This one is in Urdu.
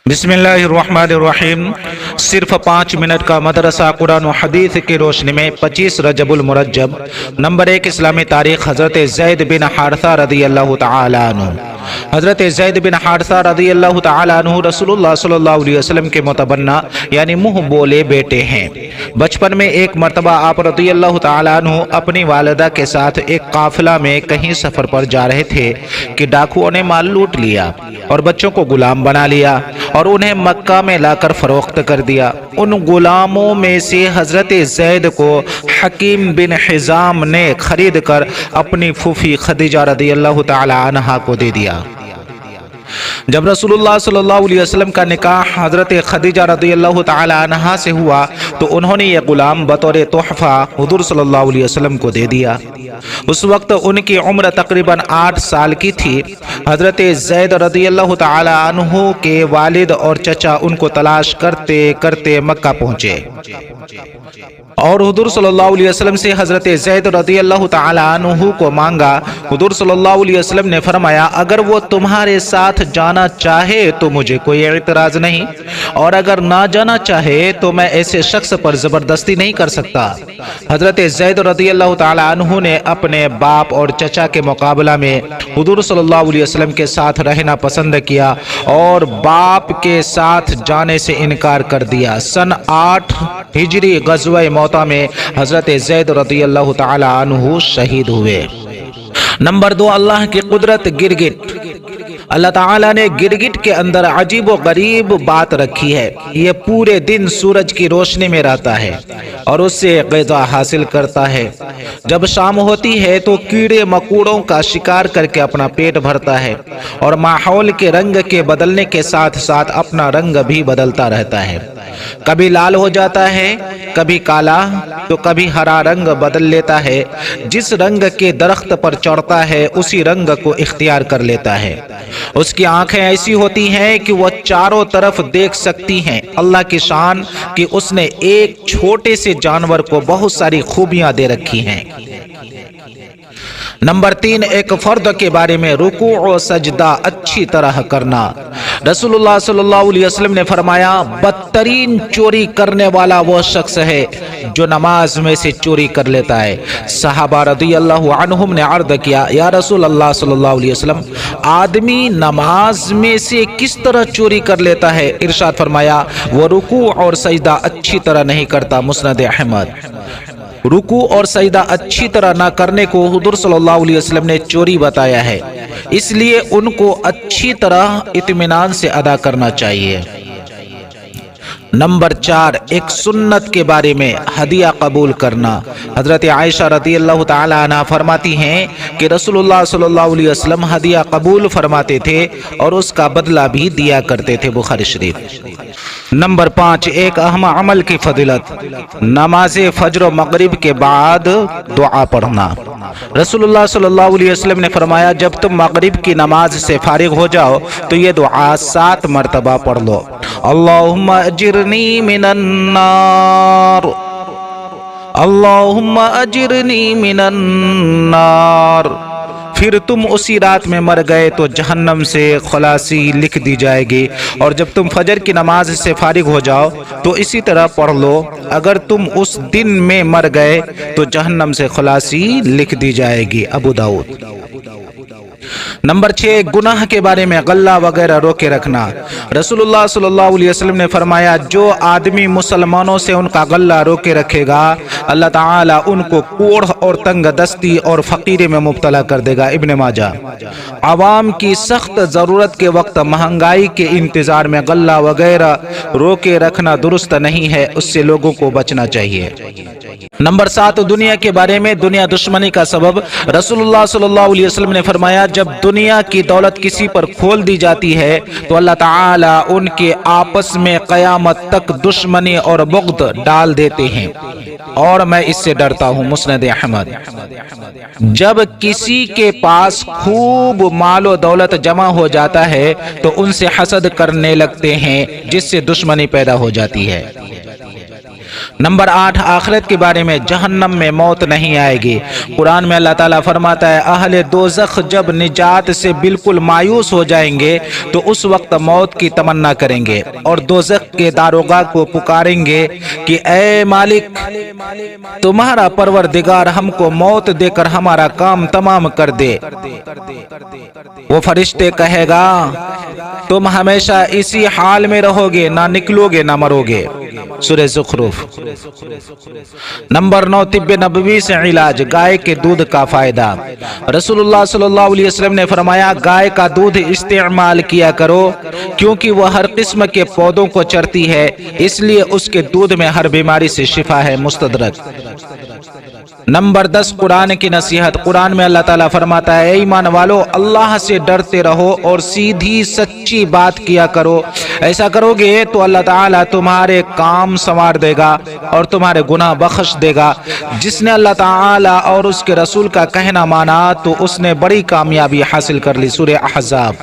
بسم اللہ الرحمن الرحیم۔ صرف 5 منٹ کا مدرسہ قرآن و حدیث کی روشنی میں 25 رجب المرجب۔ نمبر 1 اسلامی تاریخ حضرت زید بن حارثہ رضی اللہ تعالی عنہ۔ حضرت زید بن حارثہ رضی اللہ تعالی عنہ رسول اللہ صلی اللہ علیہ وسلم کے متبنہ یعنی منہ بولے بیٹے ہیں۔ بچپن میں ایک مرتبہ آپ رضی اللہ تعالی عنہ اپنی والدہ کے ساتھ ایک قافلہ میں کہیں سفر پر جا رہے تھے کہ ڈاکوؤں نے مال لوٹ لیا اور بچوں کو غلام بنا لیا اور انہیں مکہ میں لا کر فروخت کر دیا۔ ان غلاموں میں سے حضرت زید کو حکیم بن حزام نے خرید کر اپنی پھوپھی خدیجہ رضی اللہ تعالی عنہا کو دے دیا۔ جب رسول اللہ صلی اللہ علیہ وسلم کا نکاح حضرت خدیجہ رضی اللہ تعالی عنہا سے ہوا تو انہوں نے یہ غلام بطور تحفہ حضور صلی اللہ علیہ وسلم کو دے دیا۔ اس وقت ان کی عمر تقریباً 8 سال کی تھی۔ حضرت زید رضی اللہ تعالی عنہ کے والد اور چچا ان کو تلاش کرتے کرتے مکہ پہنچے اور حضور صلی اللہ علیہ وسلم سے حضرت زید رضی اللہ تعالی عنہ کو مانگا۔ حضور صلی اللہ علیہ وسلم نے فرمایا اگر وہ تمہارے ساتھ جانا چاہے تو مجھے کوئی اعتراض نہیں، اور اگر نہ جانا چاہے تو میں ایسے شخص پر زبردستی نہیں کر سکتا۔ حضرت زید رضی اللہ تعالی عنہ نے اپنے باپ اور چچا کے مقابلہ میں حضور صلی اللہ علیہ وسلم کے ساتھ رہنا پسند کیا اور باپ کے ساتھ جانے سے انکار کر دیا۔ سن 8 ہجری غزوہ موتا میں حضرت زید رضی اللہ تعالی عنہ شہید ہوئے۔ نمبر 2 اللہ کی قدرت گرگٹ۔ اللہ تعالیٰ نے گرگٹ کے اندر عجیب و غریب بات رکھی ہے۔ یہ پورے دن سورج کی روشنی میں رہتا ہے اور اس سے غذا حاصل کرتا ہے۔ جب شام ہوتی ہے تو کیڑے مکوڑوں کا شکار کر کے اپنا پیٹ بھرتا ہے اور ماحول کے رنگ کے بدلنے کے ساتھ ساتھ اپنا رنگ بھی بدلتا رہتا ہے۔ کبھی لال ہو جاتا ہے، کبھی کالا تو کبھی ہرا رنگ بدل لیتا ہے۔ جس رنگ کے درخت پر چڑھتا ہے اسی رنگ کو اختیار کر لیتا ہے۔ اس کی آنکھیں ایسی ہوتی ہیں کہ وہ چاروں طرف دیکھ سکتی ہیں۔ اللہ کی شان کہ اس نے ایک چھوٹے سے جانور کو بہت ساری خوبیاں دے رکھی ہیں۔ نمبر 3 ایک فرد کے بارے میں رکوع و سجدہ اچھی طرح کرنا۔ رسول اللہ صلی اللہ علیہ وسلم نے فرمایا بدترین چوری کرنے والا وہ شخص ہے جو نماز میں سے چوری کر لیتا ہے۔ صحابہ رضی اللہ عنہم نے عرض کیا یا رسول اللہ صلی اللہ علیہ وسلم آدمی نماز میں سے کس طرح چوری کر لیتا ہے؟ ارشاد فرمایا وہ رکوع اور سجدہ اچھی طرح نہیں کرتا۔ مسند احمد۔ رکوع اور سجدہ اچھی طرح نہ کرنے کو حضور صلی اللہ علیہ وسلم نے چوری بتایا ہے، اس لیے ان کو اچھی طرح اطمینان سے ادا کرنا چاہیے۔ نمبر 4 ایک سنت کے بارے میں ہدیہ قبول کرنا۔ حضرت عائشہ رضی اللہ تعالی عنہ فرماتی ہیں کہ رسول اللہ صلی اللہ علیہ وسلم ہدیہ قبول فرماتے تھے اور اس کا بدلہ بھی دیا کرتے تھے۔ بخاری شریف۔ نمبر 5 ایک اہم عمل کی فضیلت، نماز فجر و مغرب کے بعد دعا پڑھنا۔ رسول اللہ صلی اللہ علیہ وسلم نے فرمایا جب تم مغرب کی نماز سے فارغ ہو جاؤ تو یہ دعا 7 مرتبہ پڑھ لو۔ اللہم اجرنی من النار، اللہم اجرنی من النار۔ پھر تم اسی رات میں مر گئے تو جہنم سے خلاصی لکھ دی جائے گی، اور جب تم فجر کی نماز سے فارغ ہو جاؤ تو اسی طرح پڑھ لو اگر تم اس دن میں مر گئے تو جہنم سے خلاصی لکھ دی جائے گی۔ ابو داؤد۔ نمبر 6 گناہ کے بارے میں غلہ وغیرہ روکے رکھنا۔ رسول اللہ صلی اللہ علیہ وسلم نے فرمایا جو آدمی مسلمانوں سے ان کا غلہ روکے رکھے گا اللہ تعالیٰ ان کو کوڑھ اور تنگ دستی اور فقیری میں مبتلا کر دے گا۔ ابن ماجہ۔ عوام کی سخت ضرورت کے وقت مہنگائی کے انتظار میں غلہ وغیرہ روکے رکھنا درست نہیں ہے، اس سے لوگوں کو بچنا چاہیے۔ نمبر 7 دنیا کے بارے میں دنیا دشمنی کا سبب۔ رسول اللہ صلی اللہ علیہ وسلم نے فرمایا جب دنیا کی دولت کسی پر کھول دی جاتی ہے تو اللہ تعالیٰ ان کے آپس میں قیامت تک دشمنی اور بغض ڈال دیتے ہیں، اور میں اس سے ڈرتا ہوں۔ مسند احمد۔ جب کسی کے پاس خوب مال و دولت جمع ہو جاتا ہے تو ان سے حسد کرنے لگتے ہیں جس سے دشمنی پیدا ہو جاتی ہے۔ نمبر 8، آخرت کے بارے میں جہنم میں موت نہیں آئے گی۔ قرآن میں اللہ تعالیٰ فرماتا ہے اہل دوزخ جب نجات سے بالکل مایوس ہو جائیں گے تو اس وقت موت کی تمنا کریں گے اور دوزخ کے داروغہ کو پکاریں گے کہ اے مالک، تمہارا پروردگار ہم کو موت دے کر ہمارا کام تمام کر دے۔ وہ فرشتے کہے گا تم ہمیشہ اسی حال میں رہو گے، نہ نکلو گے نہ مرو گے۔ سورہ زخرف۔ نمبر 9، طب نبوی سے علاج، گائے کے دودھ کا فائدہ۔ رسول اللہ صلی اللہ علیہ وسلم نے فرمایا گائے کا دودھ استعمال کیا کرو کیونکہ وہ ہر قسم کے پودوں کو چرتی ہے، اس لیے اس کے دودھ میں ہر بیماری سے شفا ہے۔ مستدرک۔ نمبر 10، قرآن کی نصیحت۔ قرآن میں اللہ تعالیٰ فرماتا ہے اے ایمان والو، اللہ سے ڈرتے رہو اور سیدھی سچی بات کیا کرو، ایسا کرو گے تو اللہ تعالیٰ تمہارے کام سنوار دے گا اور تمہارے گناہ بخش دے گا۔ جس نے اللہ تعالیٰ اور اس کے رسول کا کہنا مانا تو اس نے بڑی کامیابی حاصل کر لی۔ سورہ احزاب۔